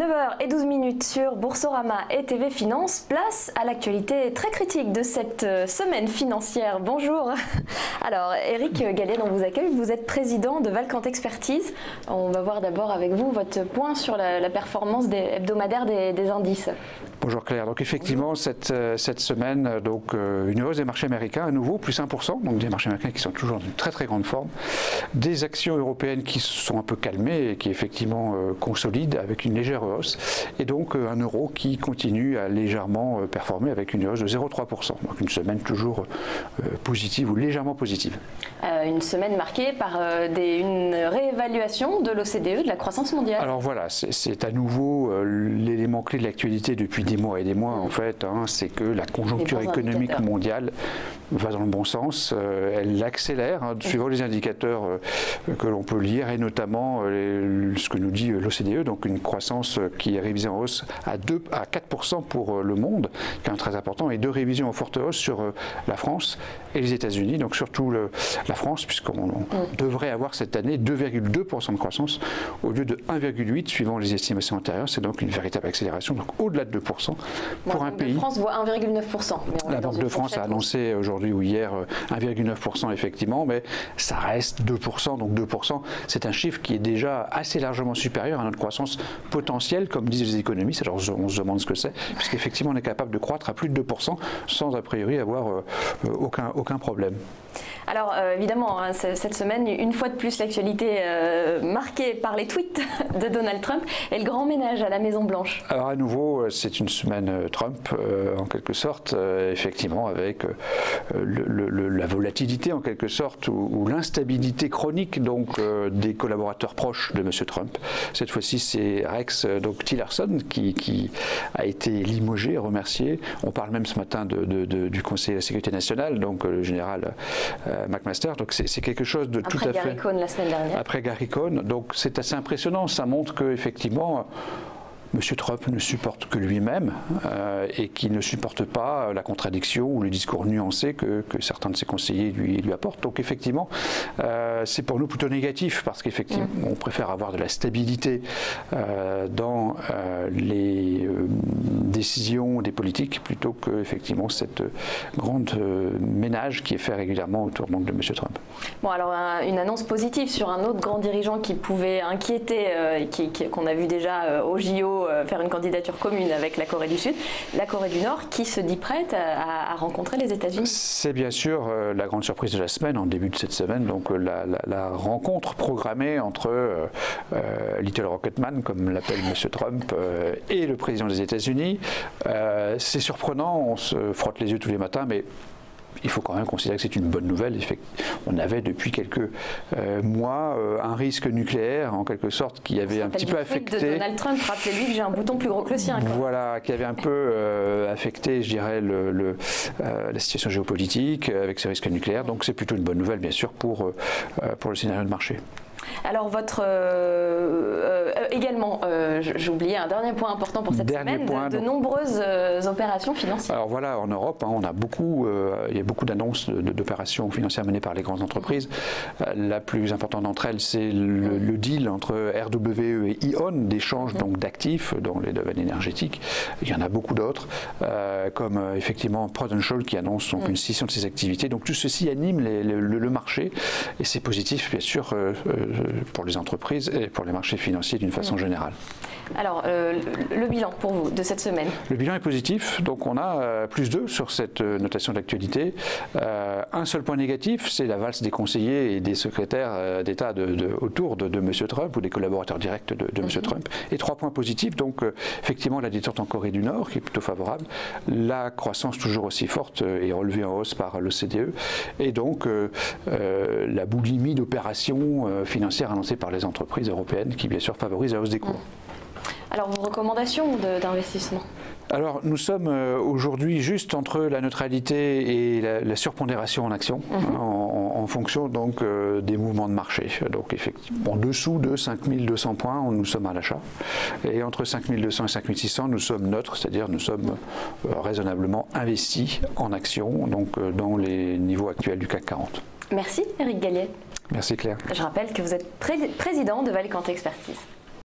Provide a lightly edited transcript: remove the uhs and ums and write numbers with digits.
9h12 sur Boursorama et TV Finance. Place à l'actualité très critique de cette semaine financière. Bonjour. Alors, Eric Gallet, on vous accueille. Vous êtes président de Valcante Expertise. On va voir d'abord avec vous votre point sur la performance hebdomadaire des indices. Bonjour Claire. Donc effectivement, cette semaine, une hausse des marchés américains à nouveau, plus 1%. Donc des marchés américains qui sont toujours dans une très très grande forme. Des actions européennes qui se sont un peu calmées et qui effectivement consolident avec une légère hausse. Et donc un euro qui continue à légèrement performer avec une hausse de 0,3%. Donc une semaine toujours positive ou légèrement positive. Une semaine marquée par une réévaluation de l'OCDE, de la croissance mondiale. Alors voilà, c'est à nouveau l'élément clé de l'actualité depuis des mois et des mois en fait, c'est que la conjoncture économique mondiale va dans le bon sens, elle accélère, suivant les indicateurs que l'on peut lire et notamment ce que nous dit l'OCDE, donc une croissance qui est révisée en hausse à 4% pour le monde, qui est très important, et deux révisions en forte hausse sur la France et les États-Unis, donc surtout la France, puisqu'on devrait avoir cette année 2,2% de croissance au lieu de 1,8% suivant les estimations antérieures. C'est donc une véritable accélération, donc au-delà de 2% pour un pays. La France voit 1,9%. La Banque de France a annoncé aujourd'hui ou hier 1,9% effectivement, mais ça reste 2%, donc 2%, c'est un chiffre qui est déjà assez largement supérieur à notre croissance potentielle, comme disent les économistes. Alors on se demande ce que c'est, puisqu'effectivement on est capable de croître à plus de 2% sans a priori avoir aucun problème. Alors évidemment, cette semaine, une fois de plus, l'actualité marquée par les tweets de Donald Trump et le grand ménage à la Maison Blanche. Alors à nouveau, c'est une semaine Trump en quelque sorte, effectivement avec la volatilité en quelque sorte ou l'instabilité chronique donc des collaborateurs proches de M. Trump. Cette fois-ci, c'est Rex Tillerson qui a été limogé, remercié. On parle même ce matin du Conseil de la Sécurité nationale, donc le général McMaster, donc c'est quelque chose de tout à fait... Après Gary Cohn la semaine dernière. Après Gary Cohn, donc c'est assez impressionnant, ça montre qu'effectivement M. Trump ne supporte que lui-même et qu'il ne supporte pas la contradiction ou le discours nuancé que certains de ses conseillers lui apportent. Donc effectivement, c'est pour nous plutôt négatif parce qu'effectivement, on préfère avoir de la stabilité dans les décisions des politiques plutôt que effectivement cette grande ménage qui est fait régulièrement autour donc, de M. Trump. Bon alors une annonce positive sur un autre grand dirigeant qui pouvait inquiéter, qu'on a vu déjà au JO faire une candidature commune avec la Corée du Sud, la Corée du Nord qui se dit prête à rencontrer les États-Unis. C'est bien sûr la grande surprise de la semaine, en début de cette semaine, donc la rencontre programmée entre Little Rocketman, comme l'appelle M. Trump, et le président des États-Unis. C'est surprenant, on se frotte les yeux tous les matins, mais il faut quand même considérer que c'est une bonne nouvelle. On avait depuis quelques mois un risque nucléaire, en quelque sorte, qui avait un petit peu affecté... de Donald Trump, rappelez-lui que j'ai un bouton plus gros que le sien. Voilà, qui avait un peu affecté, je dirais, la situation géopolitique avec ce risque nucléaire. Donc c'est plutôt une bonne nouvelle, bien sûr, pour le scénario de marché. Alors également, j'ai oublié un dernier point important pour cette semaine, de nombreuses opérations financières. Alors voilà, en Europe, on a il y a beaucoup d'annonces d'opérations financières menées par les grandes entreprises. La plus importante d'entre elles, c'est le deal entre RWE et E.ON, d'échange donc d'actifs dans les domaines énergétiques. Il y en a beaucoup d'autres, comme effectivement Prudential qui annonce donc, une scission de ses activités. Donc tout ceci anime le marché et c'est positif, bien sûr, pour les entreprises et pour les marchés financiers d'une façon générale. Alors, le bilan pour vous de cette semaine? Le bilan est positif, donc on a plus 2 sur cette notation d'actualité. Un seul point négatif, c'est la valse des conseillers et des secrétaires d'État autour de M. Trump ou des collaborateurs directs de M. Trump. Et 3 points positifs, donc effectivement la détente en Corée du Nord qui est plutôt favorable, la croissance toujours aussi forte et relevée en hausse par l'OCDE, et donc la boulimie d'opérations financières annoncées par les entreprises européennes qui bien sûr favorisent la hausse des cours. Alors vos recommandations d'investissement? Alors nous sommes aujourd'hui juste entre la neutralité et la surpondération en action, en fonction donc des mouvements de marché. Donc effectivement, en dessous de 5200 points, nous sommes à l'achat. Et entre 5200 et 5600, nous sommes neutres, c'est-à-dire nous sommes raisonnablement investis en action, donc dans les niveaux actuels du CAC 40. Merci Eric Gallet. Merci Claire. Je rappelle que vous êtes président de Valcante Expertise.